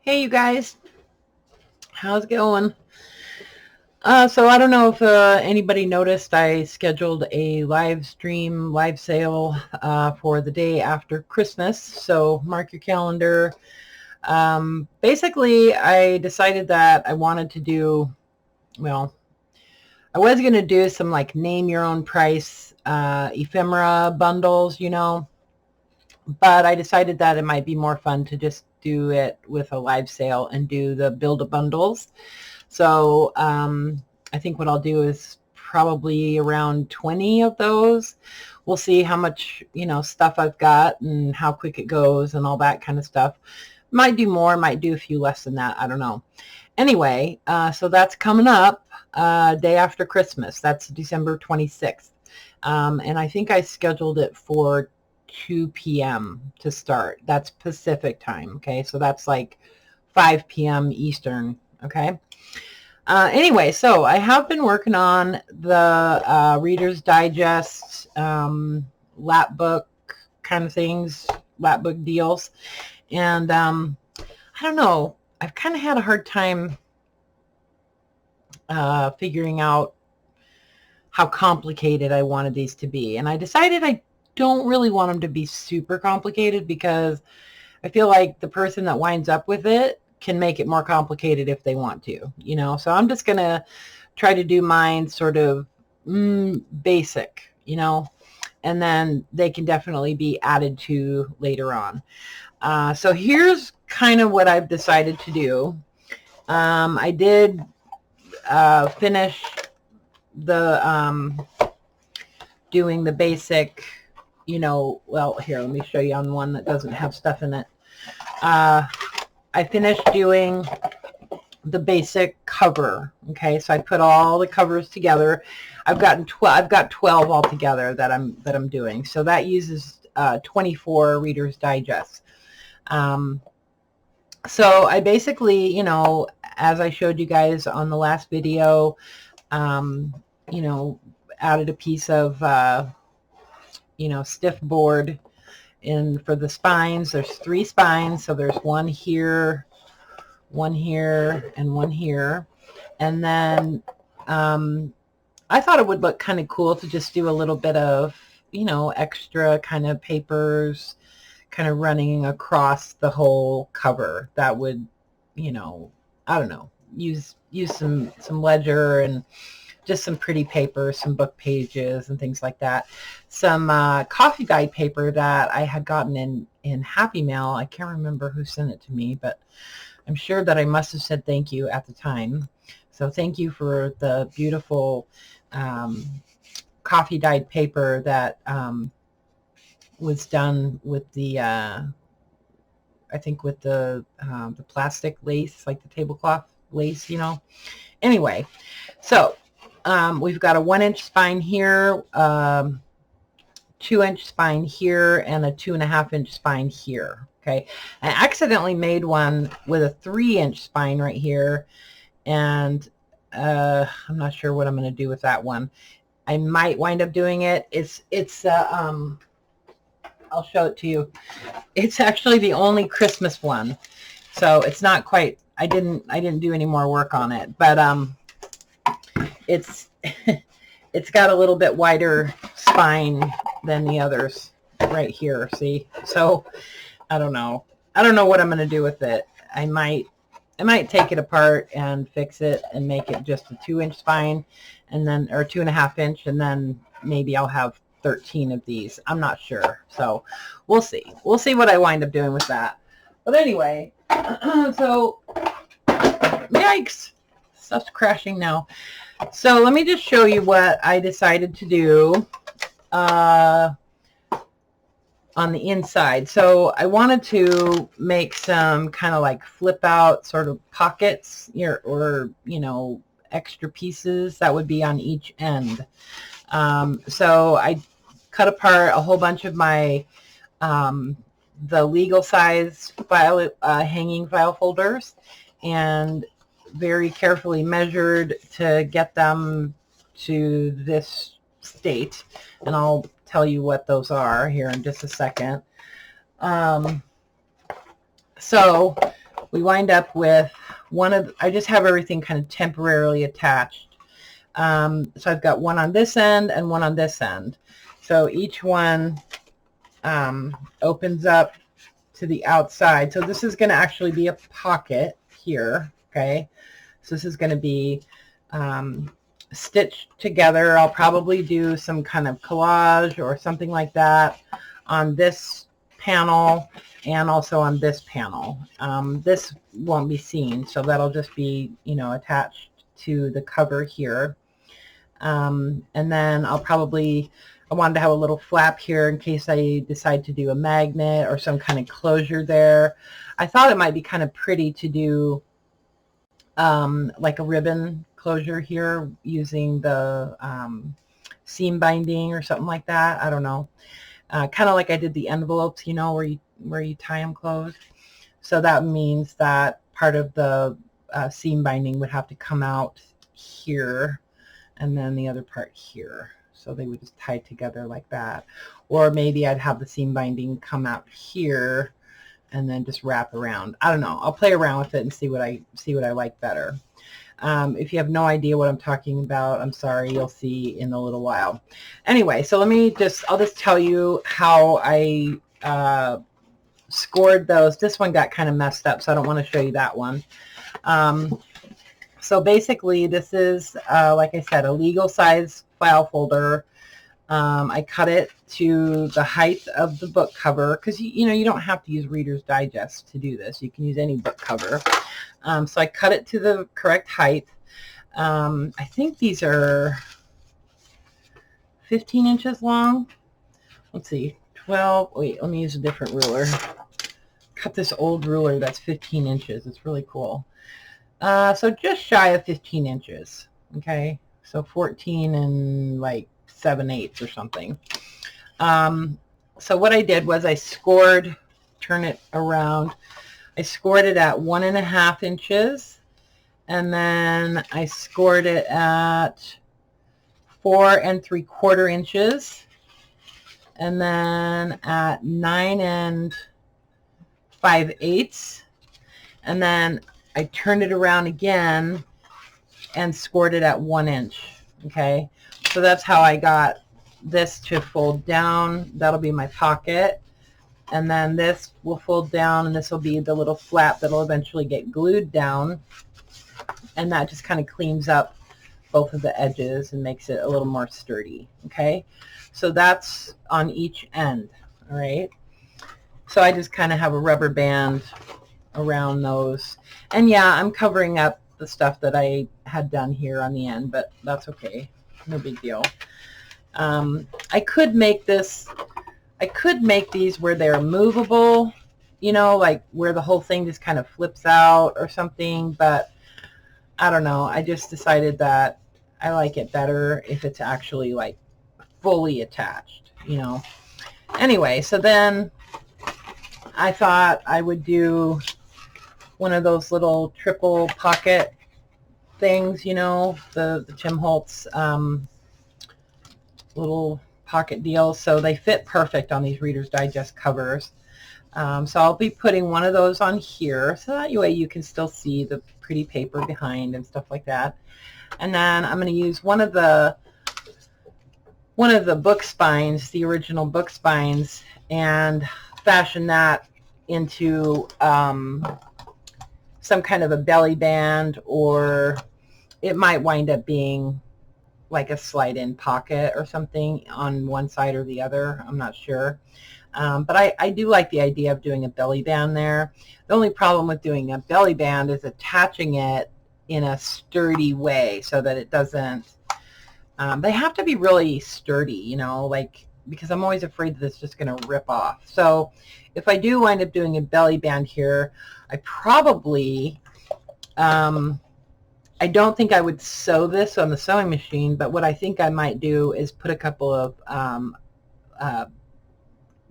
Hey, you guys, how's it going? So I don't know if anybody noticed I scheduled a live sale for the day after Christmas. So mark your calendar. Basically, I decided that I wanted to do, well, I was going to do some like name your own price ephemera bundles, but I decided that it might be more fun to just do it with a live sale and do the build-a-bundles. So I think what I'll do is probably around 20 of those. We'll see how much, stuff I've got and how quick it goes and all that kind of stuff. Might do more, might do a few less than that. I don't know. Anyway, so that's coming up day after Christmas. That's December 26th. And I think I scheduled it for 2 p.m. to start. That's Pacific time. Okay. So that's like 5 p.m. Eastern. Okay. Anyway, so I have been working on the Readers Digest lapbook kind of things, lapbook deals. And I don't know, I've kind of had a hard time figuring out how complicated I wanted these to be. And I decided I don't really want them to be super complicated because I feel like the person that winds up with it can make it more complicated if they want to, so I'm just going to try to do mine sort of basic, and then they can definitely be added to later on. So here's kind of what I've decided to do. I did finish the doing the basic, well, here, let me show you on one that doesn't have stuff in it. I finished doing the basic cover. Okay, so I put all the covers together. I've got 12 altogether that I'm doing. So that uses 24 Readers Digest. So I basically, as I showed you guys on the last video, added a piece of stiff board. And for the spines, there's 3 spines. So there's one here, and one here. And then I thought it would look kind of cool to just do a little bit of, extra kind of papers kind of running across the whole cover. That would, I don't know, use some ledger and just some pretty paper, some book pages and things like that. Some coffee guide paper that I had gotten in Happy Mail. I can't remember who sent it to me, but I'm sure that I must have said thank you at the time. So thank you for the beautiful coffee dyed paper that was done with the, I think with the plastic lace, like the tablecloth lace, Anyway, so we've got a 1-inch spine here, 2-inch spine here, and a 2.5-inch spine here. Okay, I accidentally made one with a 3-inch spine right here, and I'm not sure what I'm going to do with that one. I might wind up doing it. I'll show it to you. It's actually the only Christmas one, so it's not quite. I didn't do any more work on it, but it's it's got a little bit wider spine than the others right here. See, so I don't know what I'm going to do with it. I might take it apart and fix it and make it just a 2-inch spine, and then, or 2.5-inch, and then maybe I'll have 13 of these. I'm not sure. So we'll see what I wind up doing with that. But anyway, so yikes, stuff's crashing now. So let me just show you what I decided to do on the inside. So I wanted to make some kind of like flip out sort of pockets here, or extra pieces that would be on each end. So I cut apart a whole bunch of my the legal size file hanging file folders, and very carefully measured to get them to this state, and I'll tell you what those are here in just a second. So we wind up with I just have everything kind of temporarily attached. So I've got one on this end and one on this end. So each one opens up to the outside. So this is going to actually be a pocket here. Okay. So this is going to be stitched together. I'll probably do some kind of collage or something like that on this panel and also on this panel. This won't be seen, so that'll just be, you know, attached to the cover here. And then I wanted to have a little flap here in case I decide to do a magnet or some kind of closure there. I thought it might be kind of pretty to do like a ribbon closure here using the seam binding or something like that. I don't know. Kind of like I did the envelopes, you know, where you tie them closed. So that means that part of the seam binding would have to come out here and then the other part here. So they would just tie together like that. Or maybe I'd have the seam binding come out here and then just wrap around. I don't know. I'll play around with it and see what I like better. If you have no idea what I'm talking about, I'm sorry, you'll see in a little while. Anyway, so I'll just tell you how I scored those. This one got kind of messed up, so I don't want to show you that one. So basically, this is, like I said, a legal size file folder. I cut it to the height of the book cover because, you know, you don't have to use Reader's Digest to do this. You can use any book cover. So I cut it to the correct height. I think these are 15 inches long. Let's see, 12. Wait, let me use a different ruler. Cut this old ruler that's 15 inches. It's really cool. So just shy of 15 inches. Okay, so 14 and like 7/8 or something. So what I did was I scored, turn it around, I scored it at 1.5 inches, and then I scored it at 4 3/4 inches, and then at 9 5/8, and then I turned it around again and scored it at 1 inch. Okay, so that's how I got this to fold down. That'll be my pocket, and then this will fold down, and this will be the little flap that'll eventually get glued down, and that just kind of cleans up both of the edges and makes it a little more sturdy. Okay, so that's on each end. All right, so I just kind of have a rubber band around those, and yeah, I'm covering up the stuff that I had done here on the end, but that's okay, no big deal. I could make these where they're movable, you know, like where the whole thing just kind of flips out or something, but I don't know. I just decided that I like it better if it's actually like fully attached, you know. Anyway, so then I thought I would do one of those little triple pocket things, you know, the Tim Holtz little pocket deals. So they fit perfect on these Reader's Digest covers. So I'll be putting one of those on here, so that way you can still see the pretty paper behind and stuff like that. And then I'm going to use one of the book spines, the original book spines, and fashion that into some kind of a belly band, or it might wind up being like a slide-in pocket or something on one side or the other. I'm not sure. But I do like the idea of doing a belly band there. The only problem with doing a belly band is attaching it in a sturdy way so that it doesn't, they have to be really sturdy, you know, like, because I'm always afraid that it's just going to rip off. So if I do wind up doing a belly band here, I probably, I don't think I would sew this on the sewing machine, but what I think I might do is put a couple of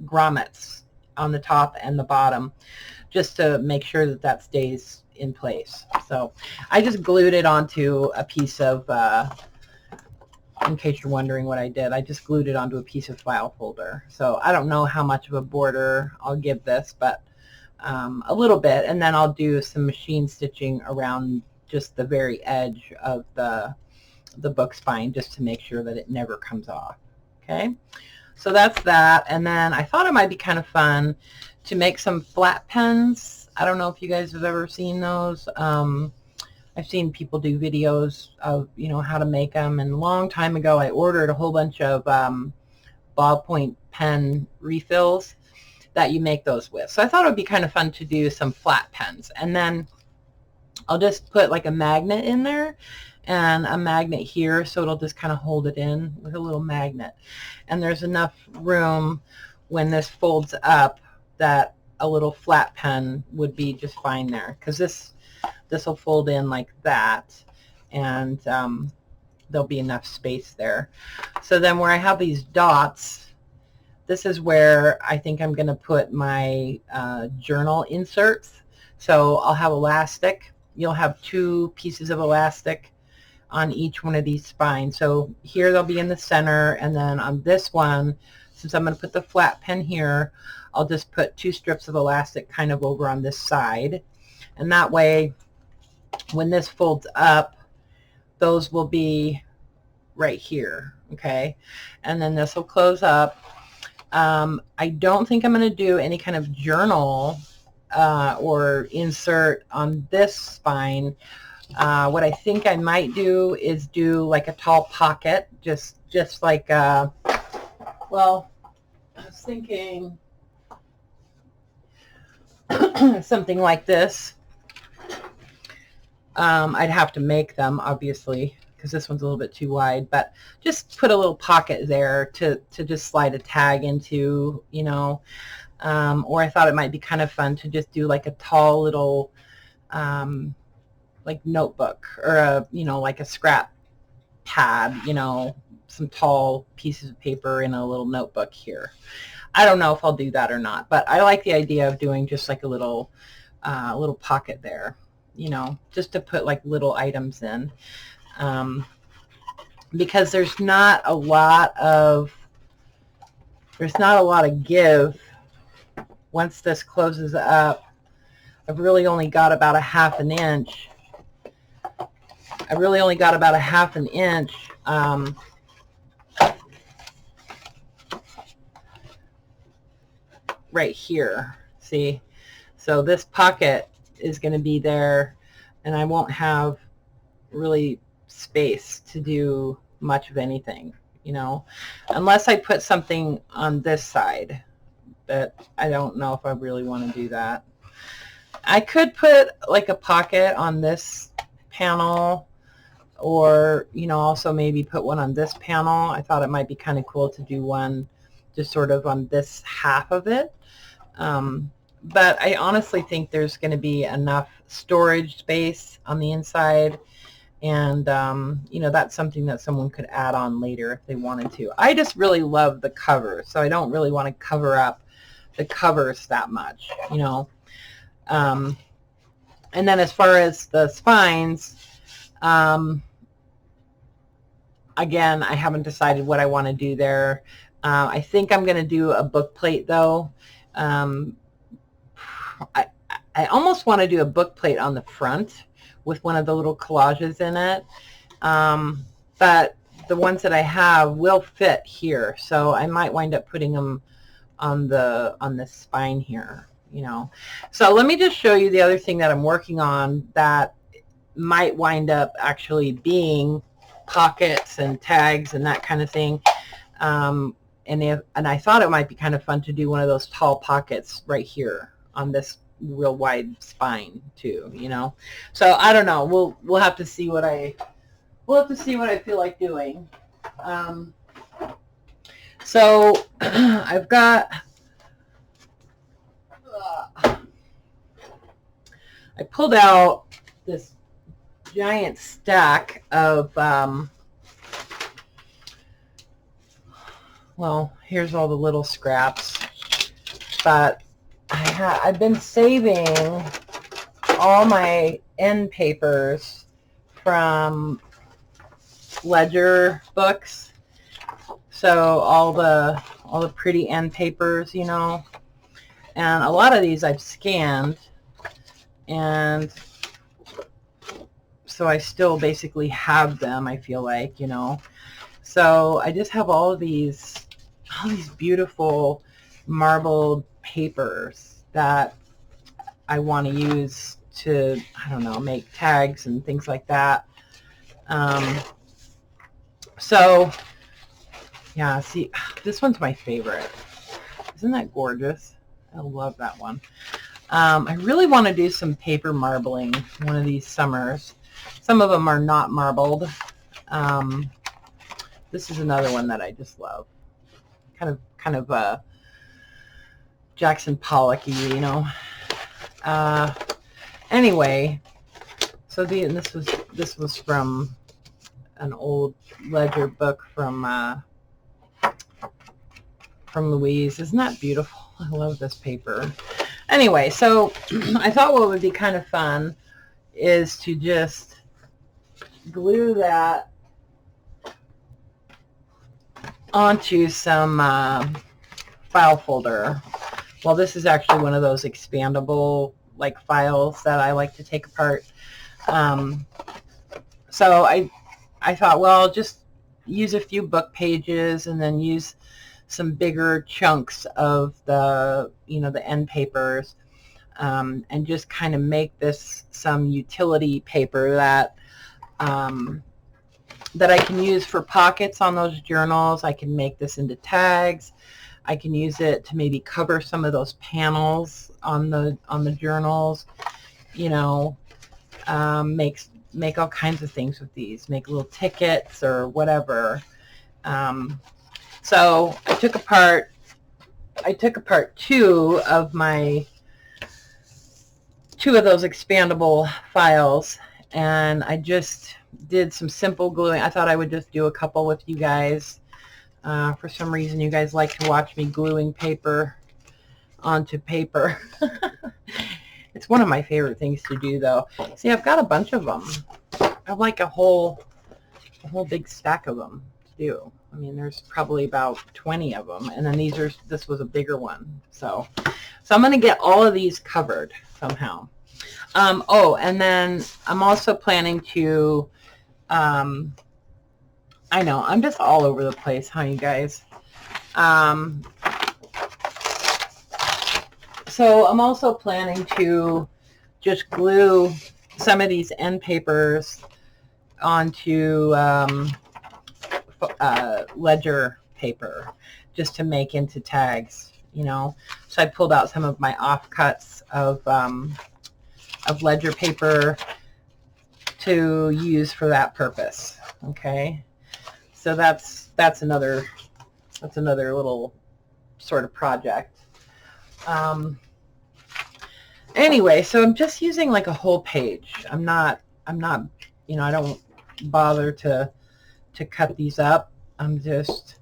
grommets on the top and the bottom just to make sure that that stays in place. So I just glued it onto a piece of, in case you're wondering what I did, I just glued it onto a piece of file folder. So I don't know how much of a border I'll give this, but a little bit, and then I'll do some machine stitching around just the very edge of the book spine, just to make sure that it never comes off. Okay, so that's that. And then I thought it might be kind of fun to make some flat pens. I don't know if you guys have ever seen those. I've seen people do videos of, you know, how to make them, and a long time ago I ordered a whole bunch of ballpoint pen refills that you make those with. So I thought it would be kind of fun to do some flat pens, and then I'll just put like a magnet in there and a magnet here, so it'll just kind of hold it in with a little magnet. And there's enough room when this folds up that a little flat pen would be just fine there, because this will fold in like that, and there'll be enough space there. So then where I have these dots, this is where I think I'm going to put my journal inserts. So I'll have elastic. You'll have 2 pieces of elastic on each one of these spines. So here they'll be in the center, and then on this one, since I'm going to put the flat pen here, I'll just put 2 strips of elastic kind of over on this side. And that way, when this folds up, those will be right here, okay? And then this will close up. I don't think I'm going to do any kind of journal or insert on this spine. What I think I might do is do like a tall pocket, just like, well, I was thinking something like this. I'd have to make them, obviously, because this one's a little bit too wide, but just put a little pocket there to just slide a tag into, you know. Or I thought it might be kind of fun to just do like a tall little like notebook, or a, you know, like a scrap pad, you know, some tall pieces of paper in a little notebook here. I don't know if I'll do that or not, but I like the idea of doing just like a little pocket there, you know, just to put like little items in, because there's not a lot of give once this closes up. I've really only got about a half an inch. Right here, see? So this pocket is going to be there, and I won't have really space to do much of anything, you know, unless I put something on this side. But I don't know if I really want to do that. I could put like a pocket on this panel, or, you know, also maybe put one on this panel. I thought it might be kind of cool to do one just sort of on this half of it. But I honestly think there's going to be enough storage space on the inside, and you know, that's something that someone could add on later if they wanted to. I just really love the cover, so I don't really want to cover up the covers that much, you know. And then as far as the spines, again, I haven't decided what I want to do there. I think I'm going to do a book plate, though. I almost want to do a book plate on the front with one of the little collages in it, but the ones that I have will fit here, so I might wind up putting them on the spine here, you know. So let me just show you the other thing that I'm working on that might wind up actually being pockets and tags and that kind of thing. And I thought it might be kind of fun to do one of those tall pockets right here on this real wide spine too, you know. So I don't know. We'll have to see what I feel like doing. So I've got I pulled out this giant stack of well, here's all the little scraps, but I've been saving all my end papers from ledger books. So all the pretty end papers, you know, And a lot of these I've scanned, and so I still basically have them, I feel like, you know. So I just have all these beautiful marbled papers that I want to use to, I don't know, make tags and things like that. So yeah, see, this one's my favorite. Isn't that gorgeous? I love that one. I really want to do some paper marbling one of these summers. Some of them are not marbled. This is another one that I just love. Kind of Jackson Pollock-y, you know. Anyway, so this was from an old ledger book from Louise. Isn't that beautiful? I love this paper. Anyway, so I thought what would be kind of fun is to just glue that onto some file folder. Well, this is actually one of those expandable like files that I like to take apart. So I thought, well, just use a few book pages and then use some bigger chunks of the, you know, the end papers, and just kind of make this some utility paper that that I can use for pockets on those journals. I can make this into tags. I can use it to maybe cover some of those panels on the journals, you know. Make all kinds of things with these. Make little tickets or whatever. So I took apart two of those expandable files, and I just did some simple gluing. I thought I would just do a couple with you guys. For some reason, you guys like to watch me gluing paper onto paper. It's one of my favorite things to do, though. See, I've got a bunch of them. I have like a whole big stack of them to do. I mean, there's probably about 20 of them, and then this was a bigger one. So I'm going to get all of these covered somehow. Oh, and then I'm also planning to, I know, I'm just all over the place, huh, you guys? So I'm also planning to just glue some of these end papers onto ledger paper, just to make into tags, you know. So I pulled out some of my offcuts of ledger paper to use for that purpose. Okay, so that's another little sort of project. Anyway, so I'm just using like a whole page. I'm not, you know, I don't bother to cut these up. I'm just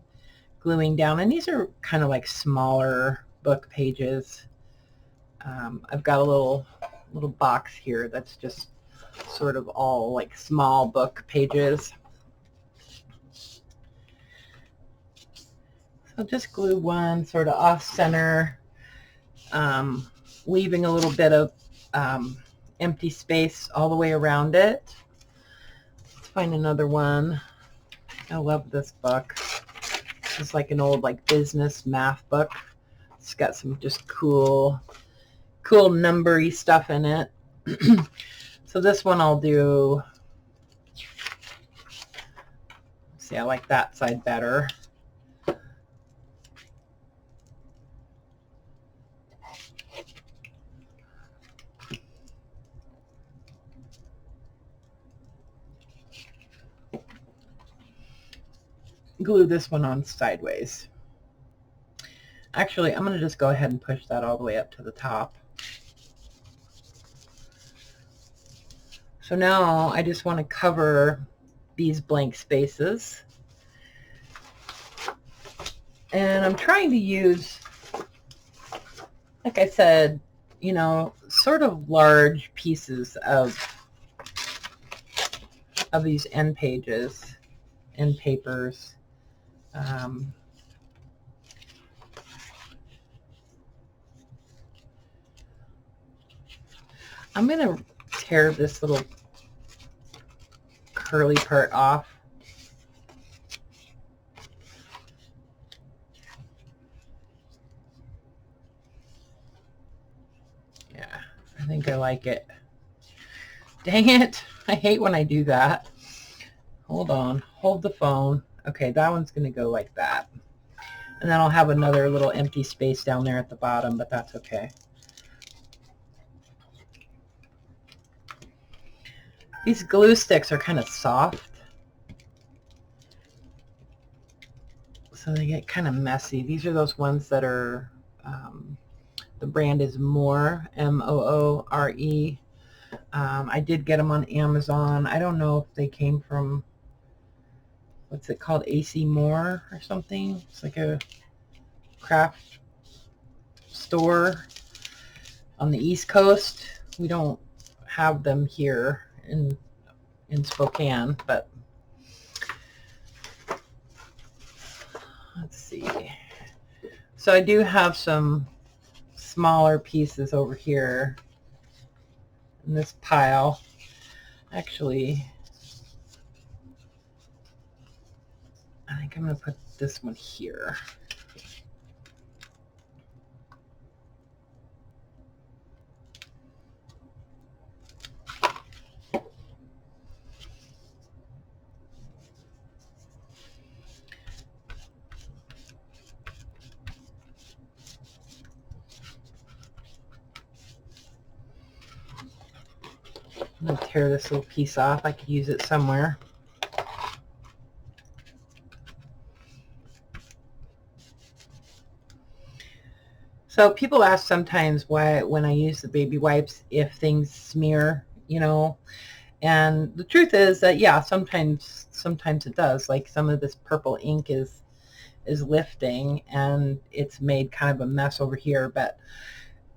gluing down, and these are kind of like smaller book pages. I've got a little box here that's just sort of all like small book pages. So just glue one sort of off center, leaving a little bit of empty space all the way around it. Let's find another one. I love this book. It's like an old like business math book. It's got some just cool numbery stuff in it. So this one I'll do, see, I like that side better. Glue this one on sideways. Actually, I'm going to just go ahead and push that all the way up to the top. So now I just want to cover these blank spaces. And I'm trying to use, like I said, you know, sort of large pieces of these end pages, end papers. I'm going to tear this little curly part off. Yeah, I think I like it. Dang it. I hate when I do that. Hold on. Hold the phone. Okay, that one's going to go like that. And then I'll have another little empty space down there at the bottom, but that's okay. These glue sticks are kind of soft, so they get kind of messy. These are those ones that are, the brand is Moore, M-O-O-R-E. I did get them on Amazon. I don't know if they came from, what's it called, AC Moore or something. It's like a craft store on the East Coast. We don't have them here in Spokane, but let's see. So I do have some smaller pieces over here in this pile. Actually, I think I'm going to put this one here. I'm going to tear this little piece off. I could use it somewhere. So people ask sometimes why, when I use the baby wipes, if things smear, you know, and the truth is that, yeah, sometimes it does. Like some of this purple ink is lifting and it's made kind of a mess over here, but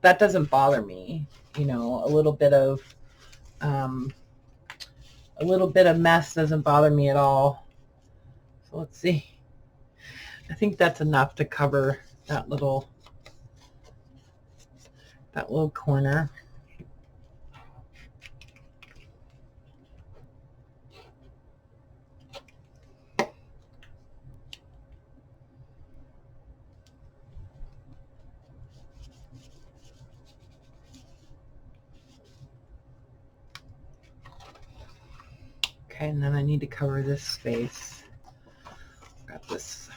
that doesn't bother me. You know, a little bit of mess doesn't bother me at all. So let's see. I think that's enough to cover that little corner. Okay, and then I need to cover this space. Got this.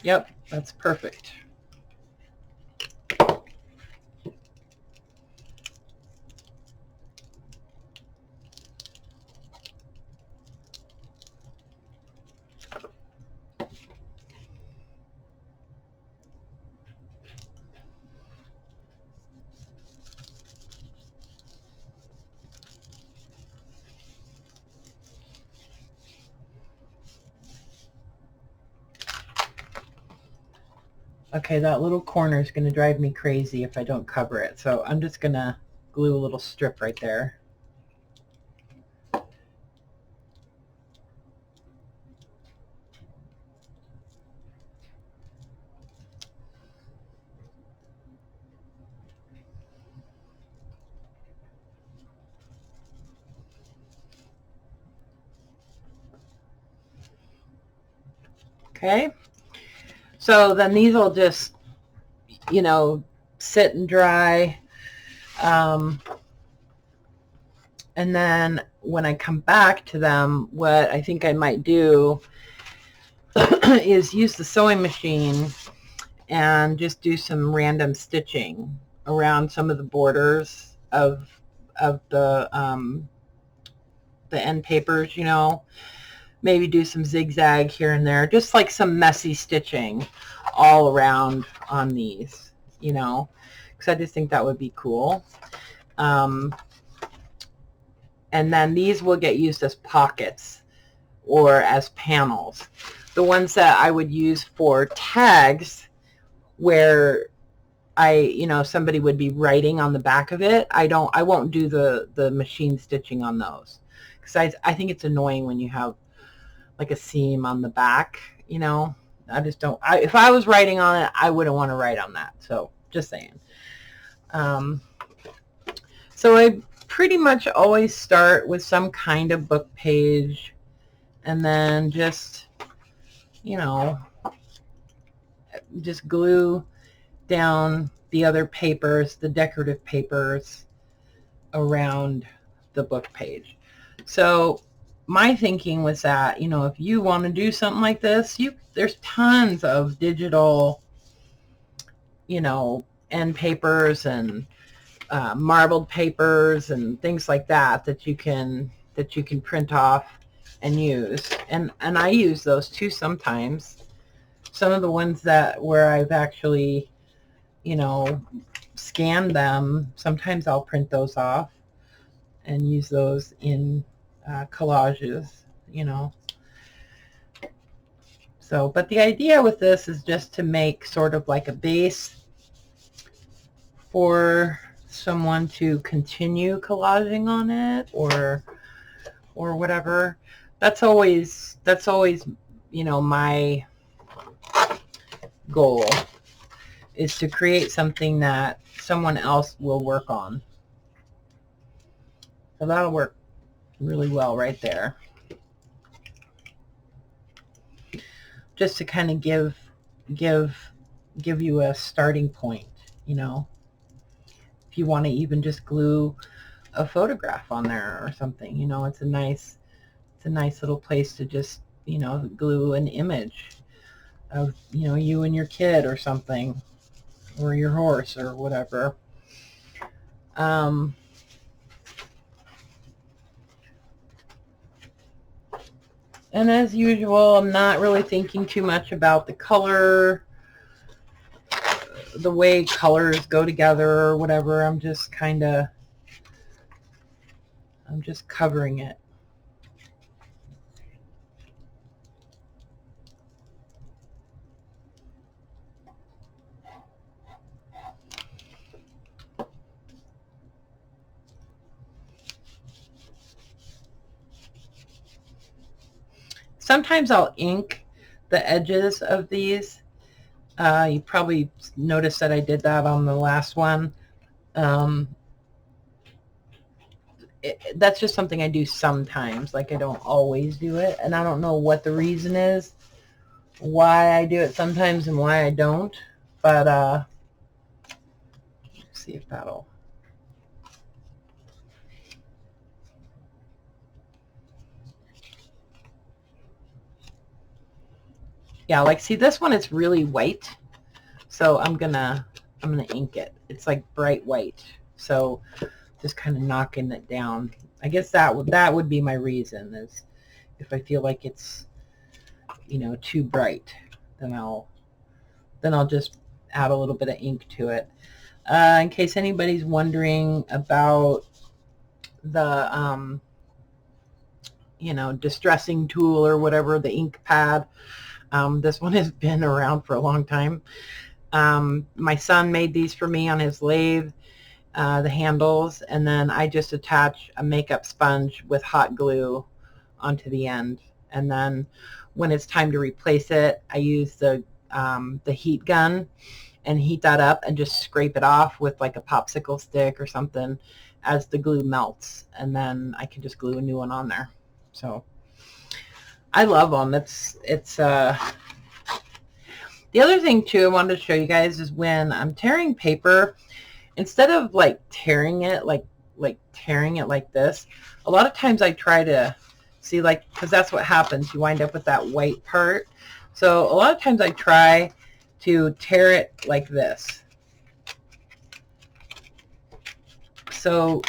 Yep, that's perfect. Okay, that little corner is going to drive me crazy if I don't cover it. So I'm just going to glue a little strip right there. Okay, so then these will just, you know, sit and dry. And then when I come back to them, what I think I might do is use the sewing machine and just do some random stitching around some of the borders of the end papers, you know. Maybe do some zigzag here and there, just like some messy stitching all around on these, you know, because I just think that would be cool. And then these will get used as pockets or as panels. The ones that I would use for tags where somebody would be writing on the back of it. I won't do the machine stitching on those, because I think it's annoying when you have like a seam on the back, I just don't, if I was writing on it, I wouldn't want to write on that. So just saying. So I pretty much always start with some kind of book page, and then just, just glue down the other papers, the decorative papers, around the book page. So my thinking was that, if you want to do something like this, there's tons of digital, end papers and marbled papers and things like that you can print off and use. And I use those too sometimes. Some of the ones where I've actually, scanned them, sometimes I'll print those off and use those in collages, So, but the idea with this is just to make sort of like a base for someone to continue collaging on it, or whatever. That's always my goal, is to create something that someone else will work on. So that'll work really well right there. Just to kind of give you a starting point, if you want to even just glue a photograph on there or something, it's a nice little place to just, glue an image of, you and your kid or something, or your horse or whatever. And as usual, I'm not really thinking too much about the color, the way colors go together or whatever. I'm just covering it. Sometimes I'll ink the edges of these. You probably noticed that I did that on the last one. That's just something I do sometimes. Like, I don't always do it, and I don't know what the reason is why I do it sometimes and why I don't. But let's see if that'll... Yeah, like, see, this one is really white, so I'm gonna ink it. It's like bright white, so just kind of knocking it down. I guess that would be my reason, is if I feel like it's, too bright, then I'll just add a little bit of ink to it. In case anybody's wondering about the distressing tool or whatever, the ink pad. This one has been around for a long time. My son made these for me on his lathe, the handles, and then I just attach a makeup sponge with hot glue onto the end. And then when it's time to replace it, I use the heat gun and heat that up and just scrape it off with like a popsicle stick or something as the glue melts, and then I can just glue a new one on there. So I love them. It's the other thing too I wanted to show you guys is when I'm tearing paper, instead of like tearing it like this, a lot of times I try to see, like, because that's what happens, you wind up with that white part. So a lot of times I try to tear it like this, so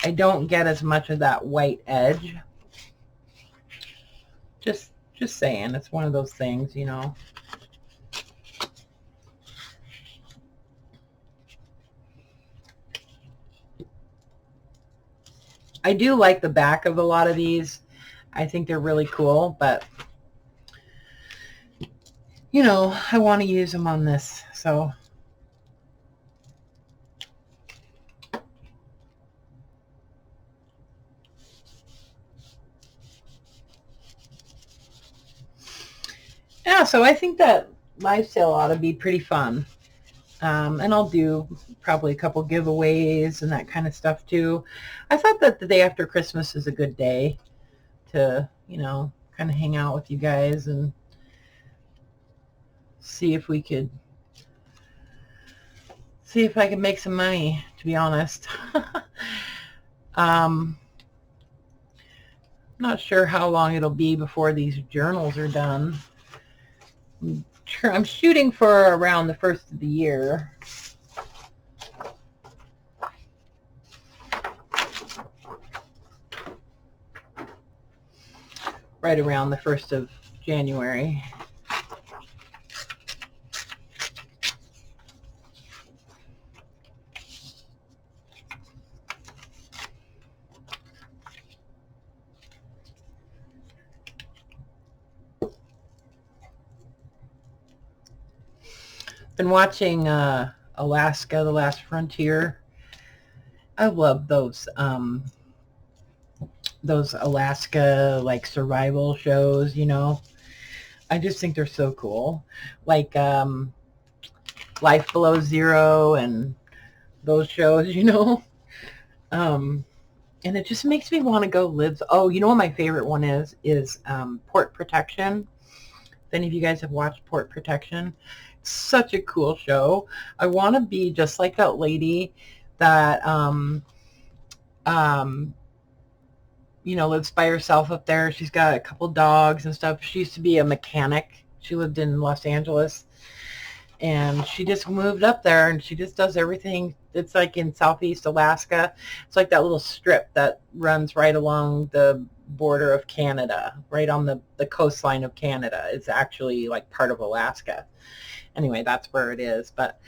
I don't get as much of that white edge. Just saying, it's one of those things, I do like the back of a lot of these. I think they're really cool, but I want to use them on this, So yeah, so I think that live sale ought to be pretty fun. And I'll do probably a couple giveaways and that kind of stuff too. I thought that the day after Christmas is a good day to, you know, kind of hang out with you guys and see if I can make some money, to be honest. Not sure how long it'll be before these journals are done. I'm shooting for around the first of the year. Right around the 1st of January. Been watching Alaska, The Last Frontier. I love those Alaska like survival shows, you know. I just think they're so cool. Like Life Below Zero and those shows, you know. And it just makes me want to go live. Oh, you know what my favorite one is Port Protection. If any of you guys have watched Port Protection, it's such a cool show. I want to be just like that lady that you know, lives by herself up there. She's got a couple dogs and stuff. She used to be a mechanic. She lived in Los Angeles, and she just moved up there, and she just does everything. It's like in Southeast Alaska. It's like that little strip that runs right along the border of Canada, right on the coastline of Canada. It's actually like part of Alaska. Anyway, that's where it is, but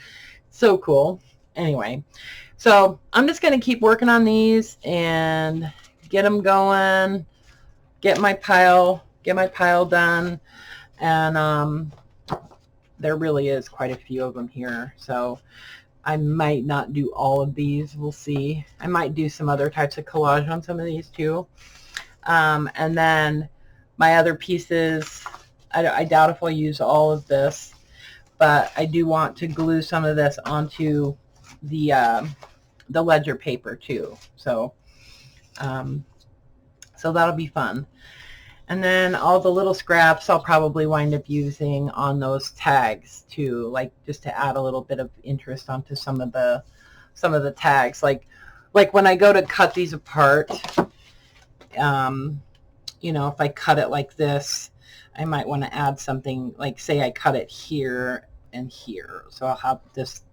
so cool. Anyway, so I'm just going to keep working on these and get them going, get my pile done, and there really is quite a few of them here, so I might not do all of these. We'll see. I might do some other types of collage on some of these too. And then my other pieces, I doubt if I'll use all of this, but I do want to glue some of this onto the ledger paper too. So so that'll be fun. And then all the little scraps I'll probably wind up using on those tags too, like just to add a little bit of interest onto some of the tags. Like when I go to cut these apart, you know, if I cut it like this, I might want to add something, like say I cut it here and here. So I'll have this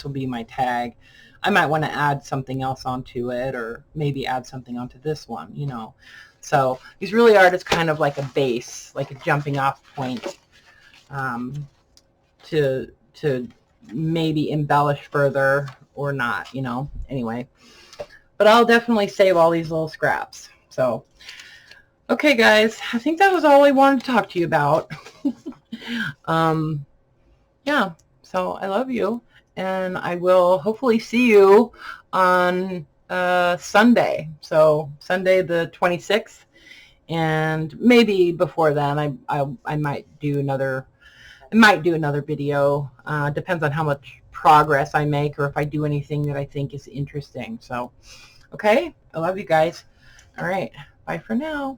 will be my tag. I might want to add something else onto it, or maybe add something onto this one, you know. So these really are just kind of like a base, like a jumping off point to maybe embellish further or not, you know. Anyway, but I'll definitely save all these little scraps. So, okay, guys, I think that was all I wanted to talk to you about. Yeah, so I love you, and I will hopefully see you on Sunday. So Sunday the 26th, and maybe before then I might do another video. Depends on how much progress I make, or if I do anything that I think is interesting. So okay, I love you guys. All right, bye for now.